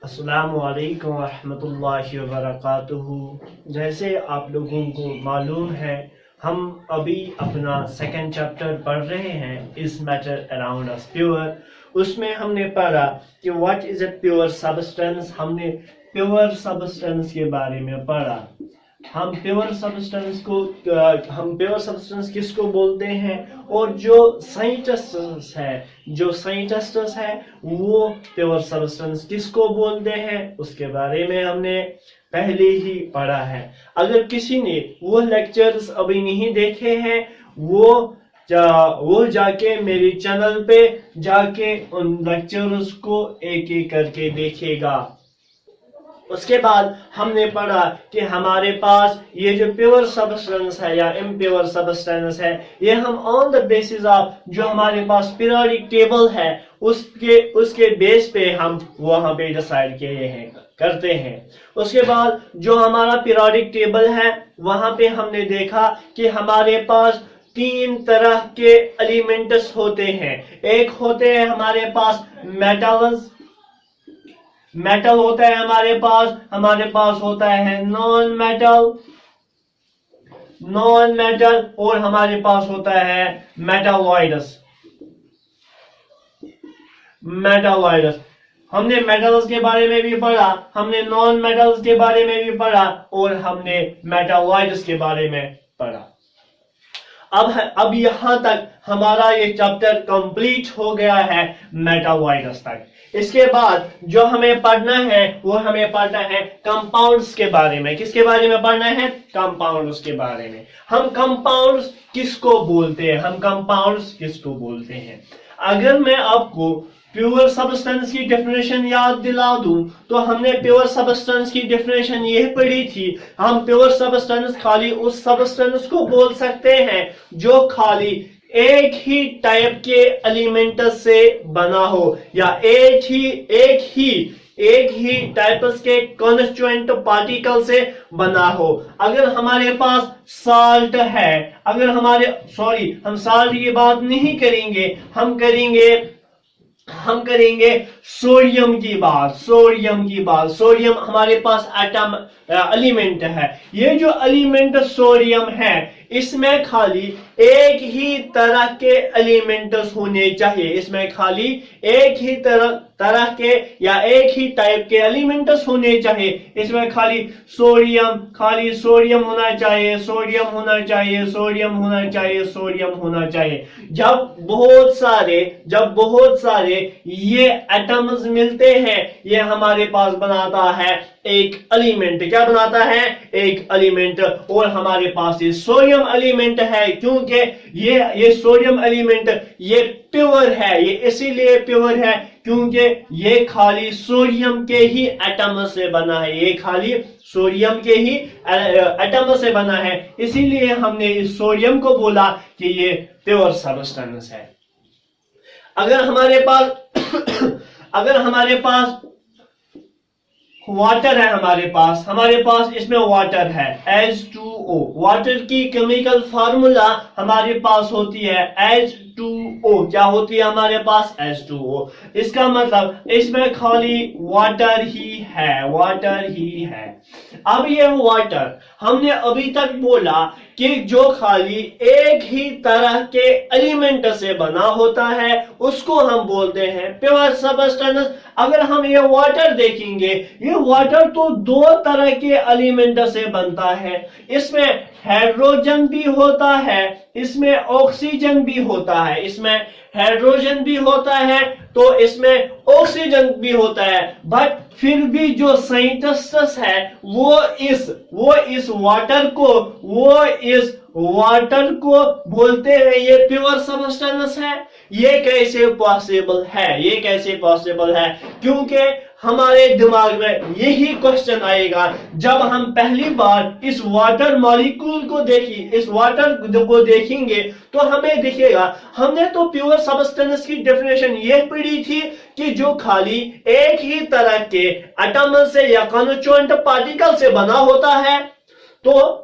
अस्सलामु अलैकुम वरहमतुल्लाहि वबरकातुहू। जैसे आप लोगों को मालूम है, हम अभी अपना सेकंड चैप्टर पढ़ रहे हैं, इस मैटर अराउंड अस प्योर। उसमें हमने पढ़ा कि what is a pure substance. हमने प्योर सब्सटेंस के बारे में पढ़ा। हम प्योर सब्सटेंस किसको बोलते हैं, और जो साइंटिस्ट्स है वो प्योर सब्सटेंस किसको बोलते हैं, उसके बारे में हमने पहले ही पढ़ा है। अगर किसी ने वो लेक्चर्स अभी नहीं देखे हैं, वो जाके मेरे चैनल पे जाके उन लेक्चर्स को एक एक करके देखेगा। उसके बाद हमने पढ़ा कि हमारे पास ये जो प्योर सब्सटेंस है या इम्प्योर सब्सटेंस है, ये हम ऑन द बेसिस ऑफ जो हमारे पास पीरियोडिक टेबल है उसके बेस पे हम वहां पे डिसाइड किए हैं, करते हैं। उसके बाद जो हमारा पीरियोडिक टेबल है वहां पे हमने देखा कि हमारे पास 3 तरह के एलिमेंट्स होते हैं। एक होते हैं हमारे पास मेटल होता है, हमारे पास होता है नॉन मेटल और हमारे पास होता है मेटालॉइड्स। हमने मेटल्स के बारे में भी पढ़ा, हमने नॉन मेटल्स के बारे में भी पढ़ा और हमने मेटालॉइड्स के बारे में पढ़ा। अब यहां तक हमारा ये चैप्टर कंप्लीट हो गया है मेटालॉइड्स तक। इसके बाद जो हमें पढ़ना है वो हमें पढ़ना है कंपाउंड्स के बारे में। किसके बारे में पढ़ना है? कंपाउंड्स के बारे में। हम कंपाउंड्स किसको बोलते हैं? अगर मैं आपको प्योर सब्सटेंस की डेफिनेशन याद दिला दूं तो हमने प्योर सब्सटेंस की डेफिनेशन यह पढ़ी थी। हम प्योर सब्सटेंस खाली उस सब्सटेंस को बोल सकते हैं जो खाली एक ही टाइप के एलिमेंट से बना हो या एक ही टाइप्स के कॉन्स्टिट्यूएंट पार्टिकल से बना हो। अगर हमारे पास साल्ट है, हम साल्ट की बात नहीं करेंगे, हम करेंगे सोडियम की बात। सोडियम हमारे पास एलिमेंट है। ये जो एलिमेंट सोडियम है, इसमें खाली एक ही तरह के एलिमेंट्स होने चाहिए। इसमें खाली एक ही तरह के या एक ही टाइप के एलिमेंट्स होने चाहिए। इसमें खाली सोडियम होना चाहिए। जब बहुत सारे ये एटम्स मिलते हैं, ये हमारे पास बनाता है एक एलिमेंट। क्या बनाता है? एक एलिमेंट। और हमारे पास ये सोडियम एलिमेंट है, क्योंकि ये सोडियम एलिमेंट ये प्योर है। ये इसीलिए प्योर है क्योंकि ये खाली सोडियम के ही एटम से बना है। इसीलिए हमने इस सोडियम को बोला कि ये प्योर सब्सटेंस है। अगर हमारे पास वाटर है, हमारे पास इसमें वाटर है H2O। वाटर की केमिकल फार्मूला हमारे पास होती है H2O। क्या होती है हमारे पास? H2O। इसका मतलब इसमें खाली वाटर ही है। अब ये वाटर हमने अभी तक बोला कि जो खाली एक ही तरह के एलिमेंट से बना होता है उसको हम बोलते हैं प्योर सब्सटेंस। अगर हम ये वाटर देखेंगे, ये वाटर तो 2 तरह के एलिमेंट से बनता है। इसमें हाइड्रोजन भी होता है, इसमें ऑक्सीजन भी होता है। इसमें हाइड्रोजन भी होता है तो इसमें ऑक्सीजन भी होता है। बट फिर भी जो साइंटिस्ट्स है वो इस वाटर को बोलते हैं ये प्योर सब्सटेंस है। ये कैसे पॉसिबल है? क्योंकि हमारे दिमाग में यही क्वेश्चन आएगा जब हम पहली बार इस वाटर मॉलिक्यूल को देखेंगे तो हमें दिखेगा हमने तो प्योर सब्सटेंस की डेफिनेशन ये पढ़ी थी कि जो खाली एक ही तरह के एटम से या कॉन्स्टिट्यूएंट पार्टिकल से बना होता है। तो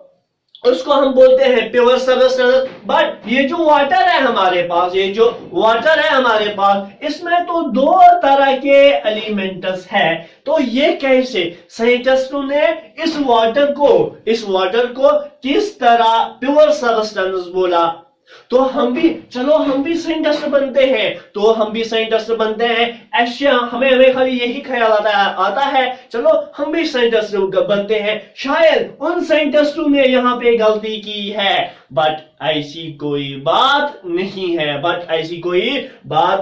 उसको हम बोलते हैं प्योर सब्सटेंस। बट ये जो वाटर है हमारे पास, ये जो वाटर है हमारे पास, इसमें तो दो तरह के एलिमेंट्स है। तो ये कैसे साइंटिस्टों ने इस वाटर को किस तरह प्योर सब्सटेंस बोला? तो हम भी साइंटिस्ट बनते हैं, ऐसा हमें खाली यही ख्याल आता है चलो हम भी साइंटिस्ट बनते हैं। शायद उन साइंटिस्टों ने यहाँ पे गलती की है, बट ऐसी कोई बात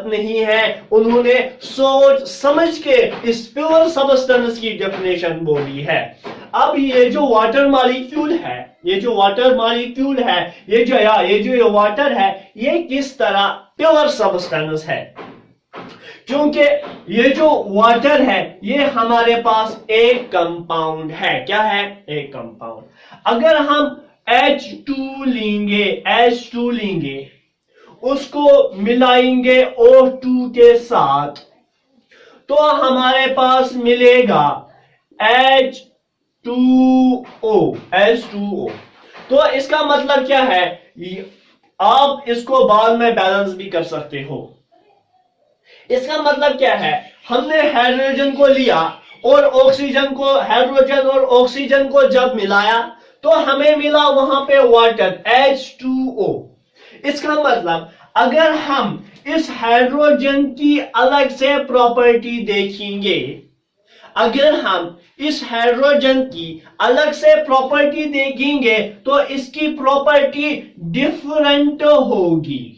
नहीं है। उन्होंने सोच समझ के इस प्योर सब्सटेंस की डेफिनेशन बोली है। अब ये जो वाटर मॉलिक्यूल है, ये जो वाटर है, ये किस तरह प्योर सब्सटेंस है? क्योंकि ये जो वाटर है ये हमारे पास एक कंपाउंड है। क्या है? एक कंपाउंड। अगर हम H2 लेंगे, उसको मिलाएंगे O2 के साथ, तो हमारे पास मिलेगा H2O। तो इसका मतलब क्या है? आप इसको बाद में बैलेंस भी कर सकते हो। इसका मतलब क्या है? हमने हाइड्रोजन को लिया और हाइड्रोजन और ऑक्सीजन को जब मिलाया तो हमें मिला वहां पे वाटर H2O। इसका मतलब अगर हम इस हाइड्रोजन की अलग से प्रॉपर्टी देखेंगे, तो इसकी प्रॉपर्टी डिफरेंट होगी।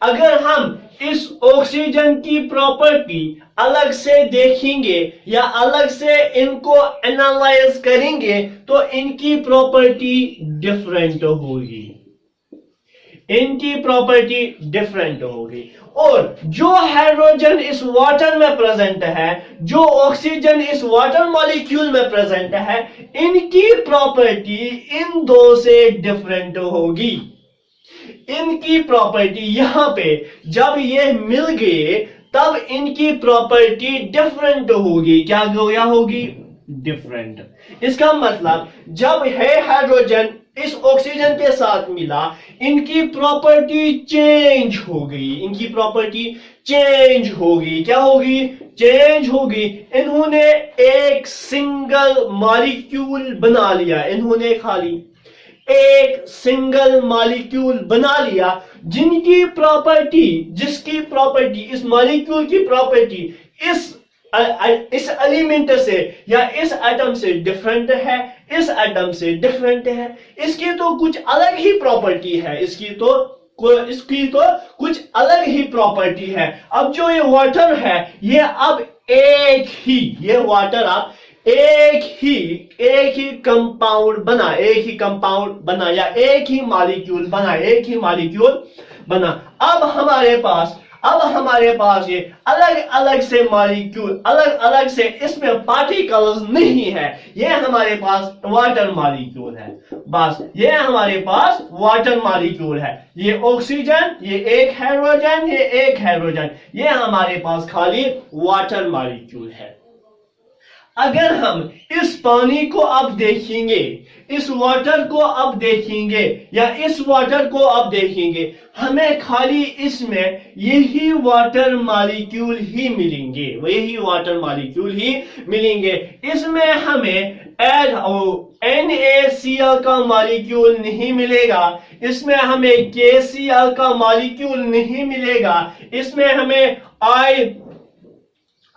अगर हम इस ऑक्सीजन की प्रॉपर्टी अलग से देखेंगे या अलग से इनको एनालाइज करेंगे तो इनकी प्रॉपर्टी डिफरेंट होगी। और जो हाइड्रोजन इस वाटर में प्रेजेंट है, जो ऑक्सीजन इस वाटर मॉलिक्यूल में प्रेजेंट है, इनकी प्रॉपर्टी इन दो से डिफरेंट होगी। इनकी प्रॉपर्टी यहां पे जब ये मिल गए तब इनकी प्रॉपर्टी डिफरेंट होगी। क्या होगी? डिफरेंट। इसका मतलब जब है हाइड्रोजन इस ऑक्सीजन के साथ मिला, इनकी प्रॉपर्टी चेंज हो गई। क्या होगी? चेंज होगी। इन्होंने एक सिंगल मॉलिक्यूल बना लिया, इन्होंने खाली एक सिंगल मॉलिक्यूल बना लिया, जिसकी प्रॉपर्टी इस मॉलिक्यूल की प्रॉपर्टी इस एलिमेंट से या इस एटम से डिफरेंट है, इसकी तो कुछ अलग ही प्रॉपर्टी है, इसकी तो कुछ अलग ही प्रॉपर्टी है। अब जो ये वाटर है ये अब एक ही कंपाउंड बना या एक ही मॉलिक्यूल बना। अब हमारे पास ये अलग से मॉलिक्यूल, अलग से इसमें पार्टिकल्स नहीं है। ये हमारे पास वाटर मॉलिक्यूल है, बस ये हमारे पास वाटर मॉलिक्यूल है। ये ऑक्सीजन, ये एक हाइड्रोजन, ये हमारे पास खाली वाटर मॉलिक्यूल है। अगर हम इस पानी को अब देखेंगे, इस वाटर को अब देखेंगे या इस वाटर को अब देखेंगे, हमें खाली इसमें यही वाटर मॉलिक्यूल ही मिलेंगे। इसमें हमें NaCl का मॉलिक्यूल नहीं मिलेगा, इसमें हमें KCl का मॉलिक्यूल नहीं मिलेगा, इसमें हमें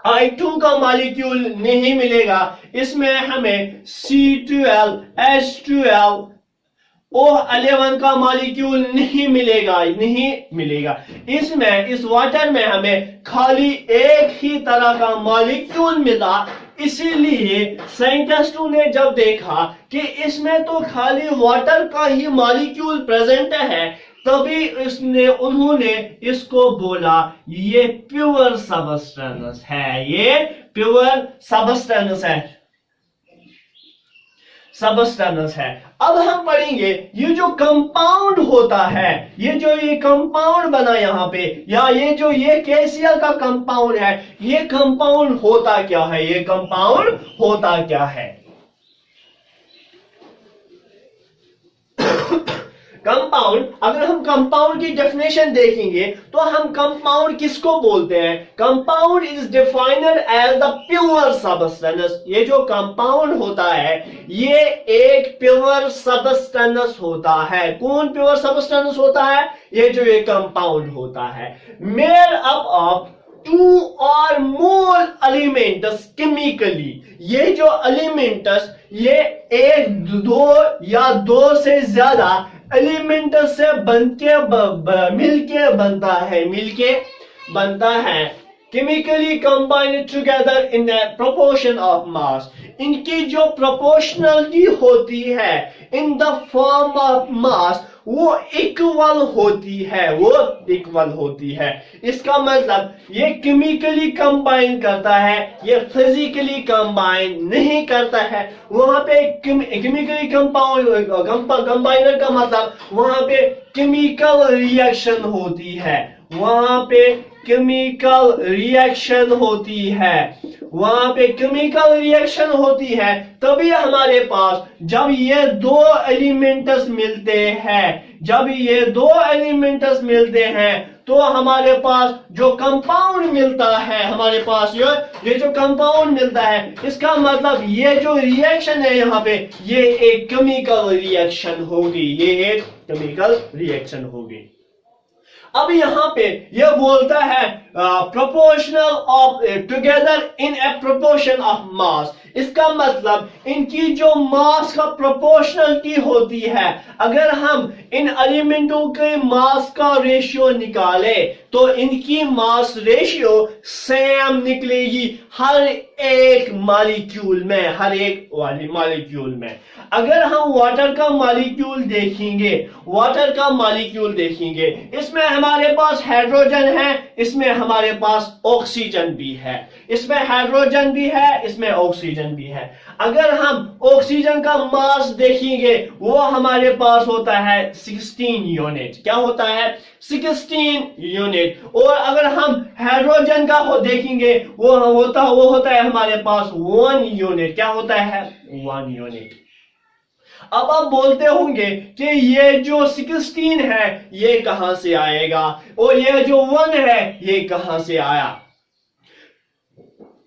I2 का मॉलिक्यूल नहीं मिलेगा, इसमें हमें C12, H12, O11 का मॉलिक्यूल नहीं मिलेगा। इस वाटर में हमें खाली एक ही तरह का मॉलिक्यूल मिला। इसीलिए साइंटिस्टों ने जब देखा कि इसमें तो खाली वाटर का ही मॉलिक्यूल प्रेजेंट है, तभी उन्होंने इसको बोला ये प्योर सब्सटेंस है। अब हम पढ़ेंगे ये जो कंपाउंड होता है, ये कंपाउंड बना यहाँ पे, या ये KCl का कंपाउंड है, ये कंपाउंड होता क्या है? कंपाउंड, अगर हम कंपाउंड की डेफिनेशन देखेंगे तो हम कंपाउंड किसको बोलते हैं? Compound is defined as the pure substance. ये जो कंपाउंड होता है ये एक प्योर सबस्टेंस होता है। कौन प्योर सबस्टेंस होता है? ये जो ये कंपाउंड होता है, मेड अप ऑफ टू और मोर एलिमेंट्स केमिकली। ये जो एलिमेंट्स ये एक, दो या दो से ज्यादा एलिमेंट से बनके मिलके बनता है chemically combined together in the proportion of mass. इनकी जो प्रोपोर्शनलिटी होती है इन द फॉर्म ऑफ मास वो इक्वल होती है। इसका मतलब ये केमिकली कंबाइन करता है, ये फिजिकली कंबाइन नहीं करता है। वहां पे केमिकली कंबाइनर का मतलब वहां पे केमिकल रिएक्शन होती है, वहां पे केमिकल रिएक्शन होती है। तभी हमारे पास जब ये दो एलिमेंट्स मिलते हैं तो हमारे पास जो कंपाउंड मिलता है, हमारे पास ये जो कंपाउंड मिलता है, इसका मतलब ये जो रिएक्शन है यहाँ पे ये एक केमिकल रिएक्शन होगी। अब यहाँ पे ये बोलता है proportional of together in A proportion of mass. इसका मतलब इनकी जो मास का प्रोपोर्शनलिटी होती है, अगर हम इन एलिमेंटों के मास का रेशियो निकाले तो इनकी मास रेशियो सेम निकलेगी हर एक मॉलिक्यूल में। अगर हम वाटर का मॉलिक्यूल देखेंगे, इसमें हमारे पास हाइड्रोजन है, इसमें हमारे पास ऑक्सीजन भी है, इसमें हाइड्रोजन भी है, इसमें ऑक्सीजन भी है। अगर हम ऑक्सीजन का मास देखेंगे वो हमारे पास होता है 16 यूनिट। क्या होता है? 16 यूनिट। और अगर हम हाइड्रोजन का देखेंगे वो होता है हमारे पास 1 यूनिट। क्या होता है? 1 यूनिट। अब आप बोलते होंगे कि ये जो 16 है ये कहां से आएगा और ये जो 1 है ये कहां से आया?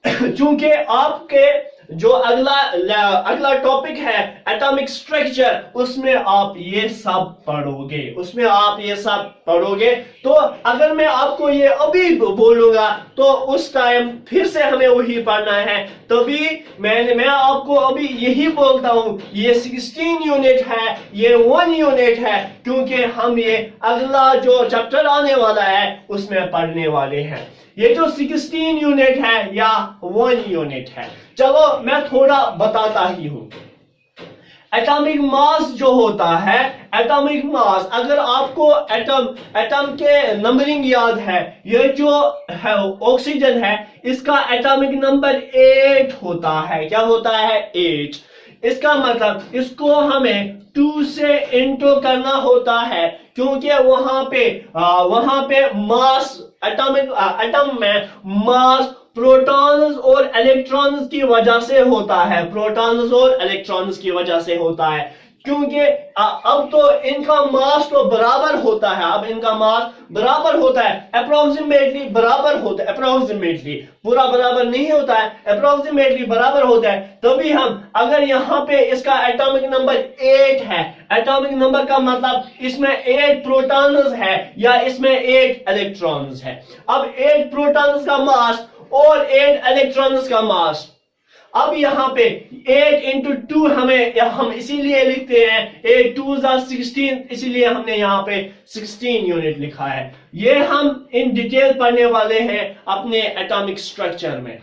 चूंकि आपके जो अगला टॉपिक है एटॉमिक स्ट्रक्चर, उसमें आप ये सब पढ़ोगे। तो अगर मैं आपको ये अभी बोलूंगा तो उस टाइम फिर से हमें वही पढ़ना है। तभी मैं आपको अभी यही बोलता हूं, ये 16 यूनिट है, ये 1 यूनिट है, क्योंकि हम ये अगला जो चैप्टर आने वाला है उसमें पढ़ने वाले हैं। ये जो 16 यूनिट है या 1 यूनिट है। चलो मैं थोड़ा बताता ही हूं। एटॉमिक मास जो होता है, एटॉमिक मास, अगर आपको एटम के नंबरिंग याद है, ये जो है ऑक्सीजन है इसका एटॉमिक नंबर 8 होता है। क्या होता है? 8। इसका मतलब इसको हमें 2 से इंटू करना होता है, क्योंकि वहां पे मास एटम में मास प्रोटॉन्स और इलेक्ट्रॉन्स की वजह से होता है। क्योंकि अब तो इनका मास तो बराबर होता है, अप्रोक्सीमेटली बराबर होता है, अप्रोक्सीमेटली पूरा बराबर नहीं होता है, अप्रोक्सीमेटली बराबर होता है। तभी हम अगर यहाँ पे इसका एटॉमिक नंबर 8 है, एटॉमिक नंबर का मतलब इसमें 8 प्रोटॉन्स है या इसमें 8 इलेक्ट्रॉन्स है। अब 8 प्रोटॉन्स का मास और 8 इलेक्ट्रॉन्स का मास, अब यहाँ पे 8 into 2 हम इसीलिए लिखते हैं 8 2s are 16, इसीलिए हमने यहाँ पे 16 यूनिट लिखा है। ये हम इन डिटेल पढ़ने वाले हैं अपने एटॉमिक स्ट्रक्चर में।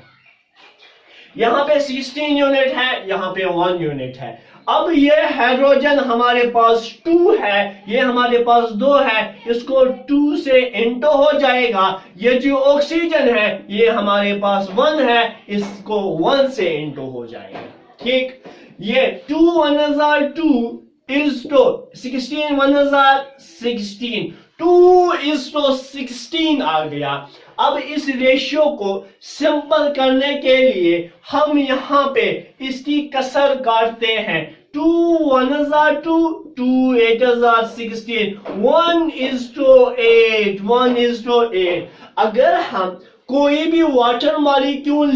यहाँ पे 16 यूनिट है, यहाँ पे 1 यूनिट है। अब ये हाइड्रोजन हमारे पास 2 है, ये हमारे पास 2 है, इसको 2 से इंटू हो जाएगा। ये जो ऑक्सीजन है ये हमारे पास 1 है, इसको 1 से इंटू हो जाएगा। ठीक, ये 2 1s are 2 is to 16 1s are 16, 2 is to 16 आ गया। अब इस रेशियो को सिंपल करने के लिए हम यहाँ पे इसकी कसर काटते हैं। 2 1s are 2, 2 8 are 16, 1:8, 1:8। अगर हम कोई भी वाटर मॉलिक्यूल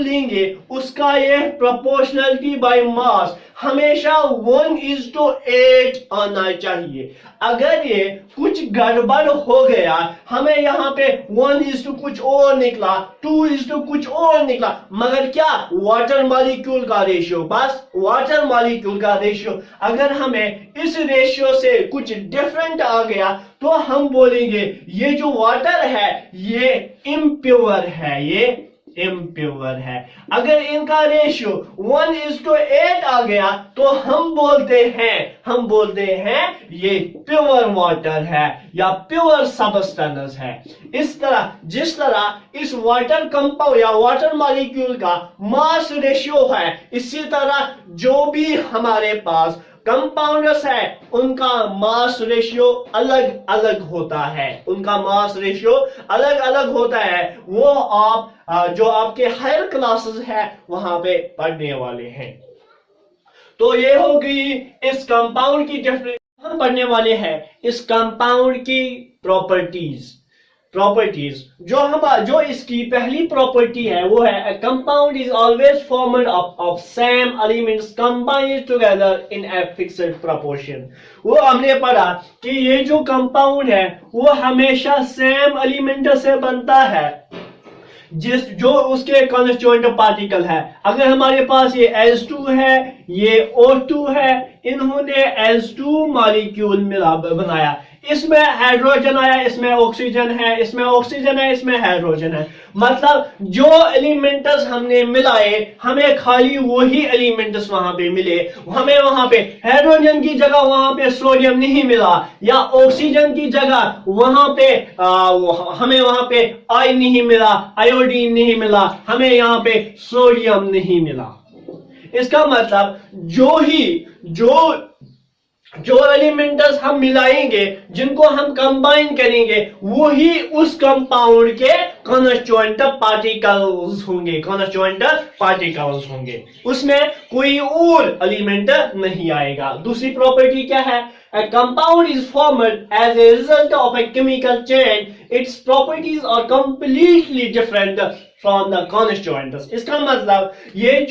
लेंगे उसका ये प्रोपोर्शनलिटी बाय मास हमेशा 1:8 आना चाहिए। अगर ये कुछ गड़बड़ हो गया, हमें यहाँ पे 1 कुछ और निकला, 2 कुछ और निकला, मगर क्या वाटर मॉलिक्यूल का रेशियो, बस वाटर मॉलिक्यूल का रेशियो, अगर हमें इस रेशियो से कुछ डिफरेंट आ गया तो हम बोलेंगे ये जो वाटर है ये इम्प्योर है, अगर इनका रेशियो 1:8 आ गया तो हम बोलते हैं ये प्योर वाटर है या प्योर सबस्टेंस है। इस तरह जिस तरह इस वाटर कंपाउंड या वाटर मॉलिक्यूल का मास रेशियो है, इसी तरह जो भी हमारे पास कंपाउंड्स है उनका मास रेशियो अलग अलग होता है। वो आप जो आपके हायर क्लासेस है वहां पे पढ़ने वाले हैं। तो ये हो गई इस कंपाउंड की डेफिनेशन। हम पढ़ने वाले हैं इस कंपाउंड की प्रॉपर्टीज। जो इसकी पहली प्रॉपर्टी है वो है compound is always formed of same elements combined together in a fixed proportion. वो हमने पढ़ा कि ये जो कंपाउंड है वो हमेशा सेम एलिमेंट से बनता है जो उसके कॉन्स्टिट्यूएंट पार्टिकल है। अगर हमारे पास ये H2 है, ये O2 है, इन्होंने H2 मॉलिक्यूल बनाया, इसमें हाइड्रोजन आया, इसमें ऑक्सीजन है, इसमें ऑक्सीजन है, इसमें हाइड्रोजन है। मतलब जो एलिमेंट्स हमने मिलाए हमें खाली वही एलिमेंट्स वहां पे मिले, हमें वहां पे हाइड्रोजन की जगह वहां पे सोडियम नहीं मिला, या ऑक्सीजन की जगह वहां पे हमें वहां पे आई नहीं मिला, आयोडीन नहीं मिला, हमें यहाँ पे सोडियम नहीं मिला। इसका मतलब जो एलिमेंट्स हम मिलाएंगे, जिनको हम कंबाइन करेंगे, वही उस कंपाउंड के कॉन्स्टिट्यूएंट पार्टिकल्स होंगे, उसमें कोई और एलिमेंट नहीं आएगा। दूसरी प्रॉपर्टी क्या है? A compound is formed as a result of a chemical change. Its properties are completely different from the constituents. इसका मतलब ये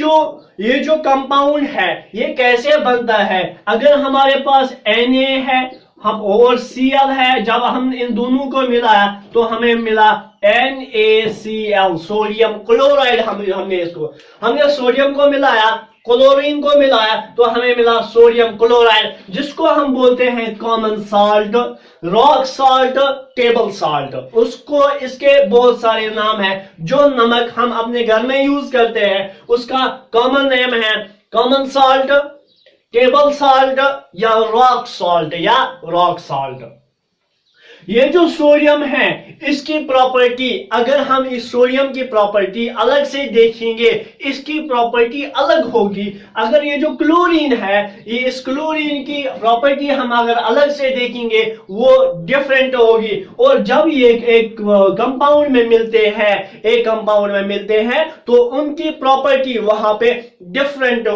जो कंपाउंड है ये कैसे बनता है? अगर हमारे पास Na है हम और Cl है, जब हम इन दोनों को मिलाया तो हमें मिला NaCl, सोडियम क्लोराइड। हमने सोडियम को मिलाया, क्लोरीन को मिलाया तो हमें मिला सोडियम क्लोराइड, जिसको हम बोलते हैं common salt, rock salt, table salt. उसको इसके बहुत सारे नाम हैं। जो नमक हम अपने घर में यूज करते हैं उसका कॉमन नेम है कॉमन साल्ट, टेबल साल्ट या रॉक साल्ट। ये जो सोडियम है इसकी प्रॉपर्टी, अगर हम इस सोडियम की प्रॉपर्टी अलग से देखेंगे इसकी प्रॉपर्टी अलग होगी। अगर ये जो क्लोरीन है, ये इस क्लोरीन की प्रॉपर्टी हम अगर अलग से देखेंगे वो डिफरेंट होगी। और जब ये एक कंपाउंड में मिलते हैं तो उनकी प्रॉपर्टी वहां पे डिफरेंट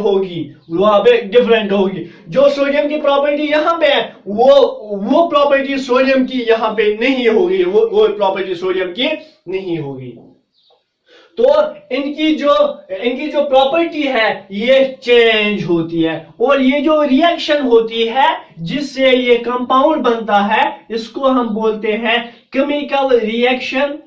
होगी। जो सोडियम की प्रॉपर्टी यहाँ पे है वो प्रॉपर्टी सोडियम की यहाँ पे नहीं होगी, वो प्रॉपर्टी सोडियम की नहीं होगी। तो इनकी जो प्रॉपर्टी है ये चेंज होती है, और ये जो रिएक्शन होती है जिससे ये कंपाउंड बनता है इसको हम बोलते हैं केमिकल रिएक्शन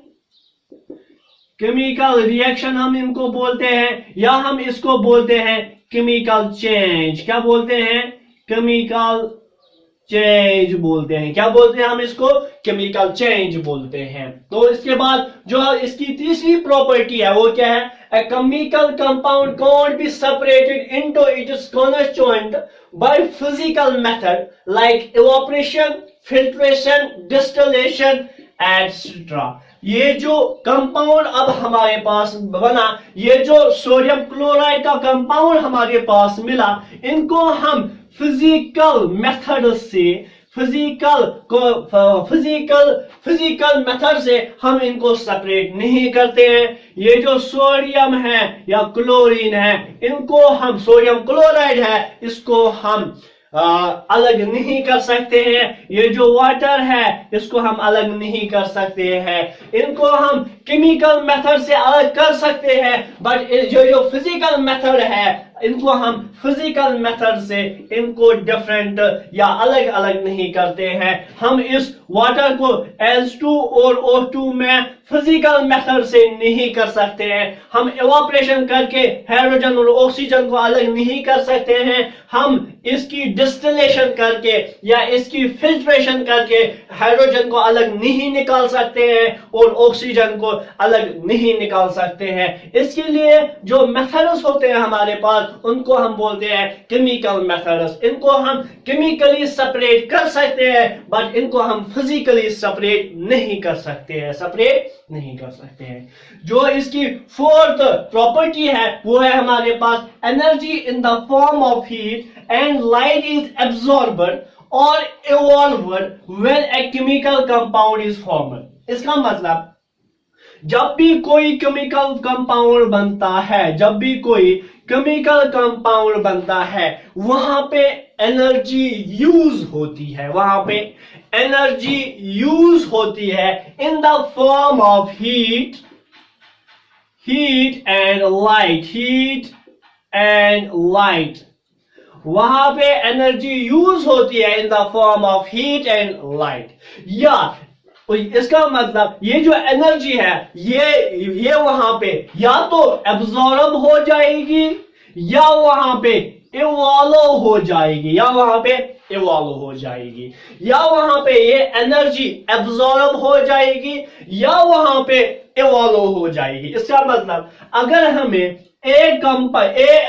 हम इनको बोलते हैं, या हम इसको बोलते हैं केमिकल चेंज। क्या बोलते हैं? केमिकल चेंज बोलते हैं। क्या बोलते हैं हम इसको? केमिकल चेंज बोलते हैं। तो इसके बाद जो इसकी तीसरी प्रॉपर्टी है वो क्या है? A chemical compound can't be separated into its constituent by physical method like evaporation, filtration, distillation, etc. ये जो कंपाउंड अब हमारे पास बना, ये जो सोडियम क्लोराइड का कंपाउंड हमारे पास मिला, इनको हम फिजिकल फिजिकल मेथड से हम इनको सेपरेट नहीं करते हैं। ये जो सोडियम है या क्लोरीन है, इनको हम, सोडियम क्लोराइड है, इसको हम अलग नहीं कर सकते हैं। ये जो वाटर है इसको हम अलग नहीं कर सकते हैं। इनको हम केमिकल मेथड से अलग कर सकते हैं, बट जो फिजिकल मेथड है इनको हम फिजिकल मेथड से इनको डिफरेंट या अलग अलग नहीं करते हैं। हम इस वाटर को H2 और O2 में फिजिकल मेथड से नहीं कर सकते हैं। हम इवापोरेशन करके हाइड्रोजन और ऑक्सीजन को अलग नहीं कर सकते हैं। हम इसकी डिस्टिलेशन करके या इसकी फिल्ट्रेशन करके हाइड्रोजन को अलग नहीं निकाल सकते हैं और ऑक्सीजन को अलग नहीं निकाल सकते हैं। इसके लिए जो मेथड्स होते हैं हमारे पास, उनको हम बोलते हैं केमिकल मेथड्स। इनको हम केमिकली सेपरेट कर सकते हैं, बट इनको हम फिजिकली सेपरेट नहीं कर सकते हैं, सेपरेट नहीं कर सकते हैं। जो इसकी फोर्थ प्रॉपर्टी है वो है हमारे पास energy in the form of heat and light is absorbed और evolved when a chemical compound is formed. इसका मतलब जब भी कोई केमिकल कंपाउंड बनता है, जब भी कोई केमिकल कंपाउंड बनता है, वहां पे एनर्जी यूज होती है, वहां पे एनर्जी यूज होती है इन the form of heat and light, वहां पे एनर्जी यूज होती है इन the form of heat and light. या इसका मतलब ये जो एनर्जी है ये वहां पे या तो एब्जॉर्ब हो जाएगी या वहां पे इवॉल्व हो जाएगी, या वहां पे इवॉल्व हो जाएगी, या वहां पे ये एनर्जी एब्जॉर्ब हो जाएगी या वहां पे इवॉल्व हो जाएगी। इसका मतलब अगर हमें ए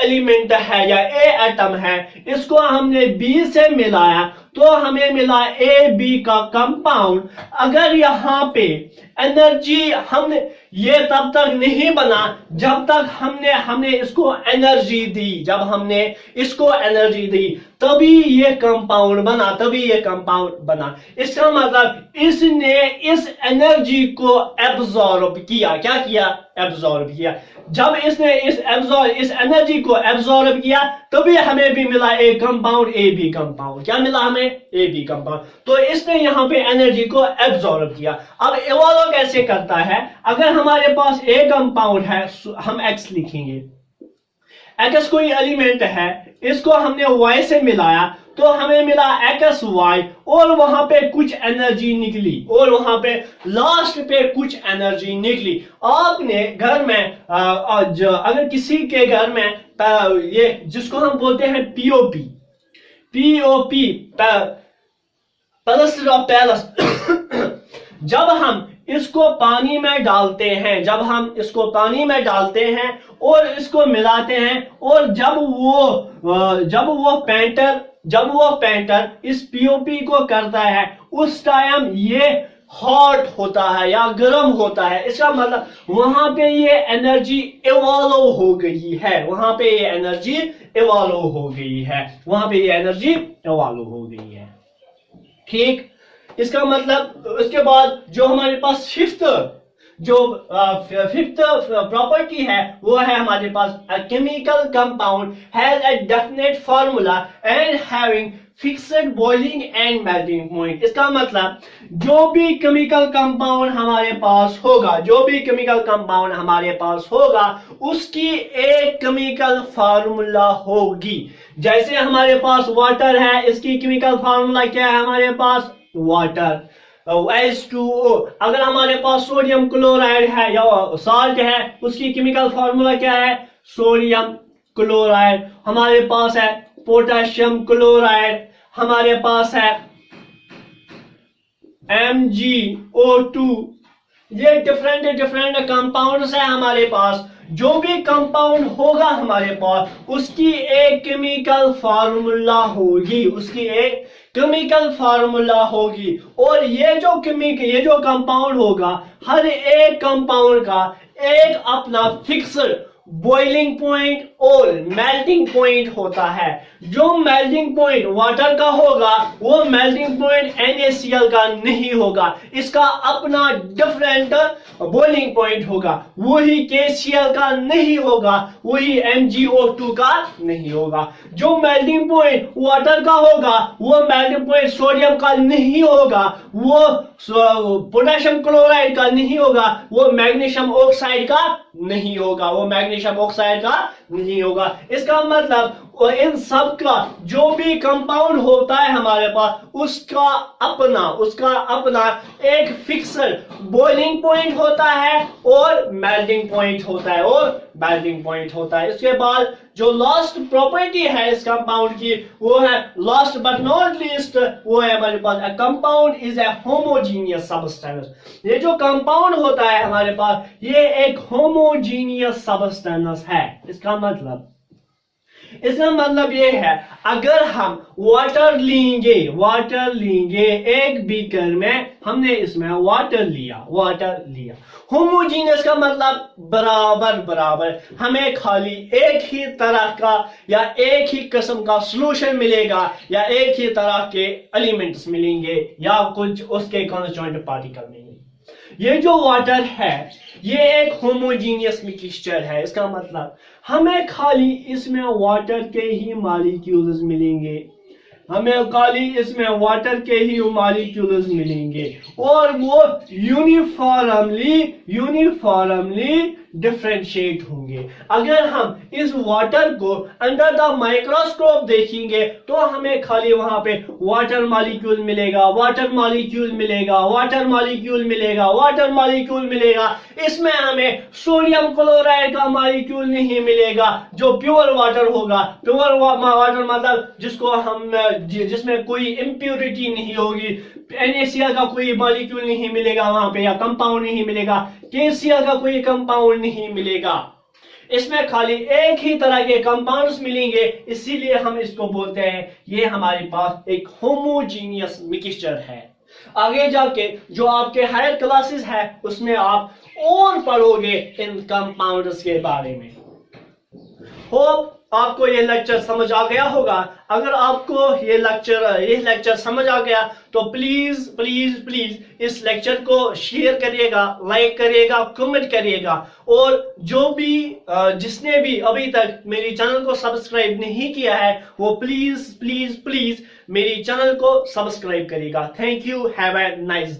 एलिमेंट है या ए एटम है, इसको हमने बी से मिलाया तो हमें मिला ए बी का कंपाउंड। अगर यहाँ पे एनर्जी हमने, ये तब तक नहीं बना जब तक हमने इसको एनर्जी दी, जब हमने इसको एनर्जी दी तभी ये कंपाउंड बना, तभी ये कंपाउंड बना। इसका मतलब इसने इस एनर्जी को एब्जॉर्ब किया। क्या किया? एब्जॉर्ब किया। जब इसने इस एनर्जी को एब्जॉर्ब किया तभी हमें भी मिला A compound, A B compound. क्या मिला हमें? A B compound. तो इसने यहां पे एनर्जी को एब्जॉर्ब किया। अब इवॉल्व कैसे करता है? अगर हमारे पास ए कंपाउंड है, हम एक्स लिखेंगे, एक्स कोई एलिमेंट है, इसको हमने वाई से मिलाया तो हमें मिला एक्स वाई, और वहां पे कुछ एनर्जी निकली, और वहां पे लास्ट पे कुछ एनर्जी निकली। आपने घर में अगर किसी के घर में ये जिसको हम बोलते हैं पीओपी प्लस ऑफ पैलस, जब हम इसको पानी में डालते हैं, जब हम इसको पानी में डालते हैं और इसको मिलाते हैं, और जब वो पेंटर इस पीओपी को करता है, उस टाइम ये हॉट होता है या गर्म होता है। इसका मतलब वहां पे ये एनर्जी इवॉल्व हो गई है, वहां पे ये एनर्जी इवॉल्व हो गई है, वहां पे ये एनर्जी इवॉल्व हो गई है। ठीक, इसका मतलब उसके बाद जो हमारे पास फिफ्थ प्रॉपर्टी है वो है हमारे पास a chemical compound has a definite formula and having fixed boiling and melting point। इसका मतलब जो भी केमिकल कंपाउंड हमारे पास होगा, जो भी केमिकल कंपाउंड हमारे पास होगा, उसकी एक केमिकल फार्मूला होगी। जैसे हमारे पास वाटर है, इसकी केमिकल फार्मूला क्या है? हमारे पास वाटर H2O। अगर हमारे पास सोडियम क्लोराइड है या साल्ट है, उसकी केमिकल फार्मूला क्या है? Sodium chloride. हमारे पास है पोटेशियम क्लोराइड, हमारे पास है MgO2। ये डिफरेंट कंपाउंड्स है हमारे पास। जो भी कंपाउंड होगा हमारे पास, उसकी एक केमिकल फार्मूला होगी, उसकी एक केमिकल फार्मूला होगी। और ये जो कंपाउंड होगा, हर एक कंपाउंड का एक अपना फिक्स्ड बॉइलिंग पॉइंट और मेल्टिंग पॉइंट होता है। जो मेल्टिंग पॉइंट वाटर का होगा वो मेल्टिंग पॉइंट NaCl का नहीं होगा, इसका अपना डिफरेंट बॉइलिंग पॉइंट होगा। वही KCl का नहीं होगा, वही MgO2 का नहीं होगा। जो मेल्टिंग पॉइंट वाटर का होगा वो मेल्टिंग पॉइंट सोडियम का नहीं होगा, वो पोटेशियम क्लोराइड का नहीं होगा, वो मैग्नीशियम ऑक्साइड का नहीं होगा, वो मैग्नीशियम ऑक्साइड का नहीं होगा। इसका मतलब इन सब का जो भी कंपाउंड होता है हमारे पास उसका अपना एक फिक्सड बॉइलिंग पॉइंट होता है और मेल्टिंग पॉइंट होता है इसके बाद जो लास्ट प्रॉपर्टी है इस कंपाउंड की वो है, लास्ट बट नॉट लीस्ट, वो है हमारे पास a compound is a homogeneous substance. ये जो कंपाउंड होता है हमारे पास ये एक होमोजीनियस सब्सटेंस है। इसका मतलब ये है, अगर हम वाटर लेंगे एक बीकर में, हमने इसमें वाटर लिया, होमोजीनियस का मतलब बराबर, हमें खाली एक ही तरह का या एक ही किस्म का सॉल्यूशन मिलेगा या एक ही तरह के एलिमेंट्स मिलेंगे या कुछ उसके कॉन्स्टिट्यूएंट पार्टिकल मिलेंगे। ये जो वाटर है ये एक होमोजीनियस मिक्सचर है। इसका मतलब हमें खाली इसमें वाटर के ही मॉलिक्यूल्स मिलेंगे, और वो यूनिफॉर्मली डिफरेंशिएट होंगे। अगर हम इस वाटर को अंडर द माइक्रोस्कोप देखेंगे तो हमें खाली वहां पे वाटर मॉलिक्यूल मिलेगा, इसमें हमें सोडियम क्लोराइड का मॉलिक्यूल नहीं मिलेगा जो प्योर वाटर होगा। प्योर वाटर मतलब जिसमें कोई इम्प्योरिटी नहीं होगी, NaCl का कोई मॉलिक्यूल नहीं मिलेगा वहां पे या कंपाउंड नहीं मिलेगा, KCl का कोई कंपाउंड नहीं मिलेगा। इसमें खाली एक ही तरह के कंपाउंड्स मिलेंगे, इसीलिए हम इसको बोलते हैं ये हमारे पास एक होमोजीनियस मिक्सचर है। आगे जाके जो आपके हायर क्लासेस है उसमें आप और पढ़ोगे इन कंपाउंड्स के बारे में। होप आपको ये लेक्चर समझ आ गया होगा। अगर आपको ये लेक्चर समझ आ गया तो प्लीज इस लेक्चर को शेयर करिएगा, लाइक करिएगा, कमेंट करिएगा, और जो भी जिसने भी अभी तक मेरी चैनल को सब्सक्राइब नहीं किया है वो प्लीज मेरी चैनल को सब्सक्राइब करिएगा। Thank you, have a nice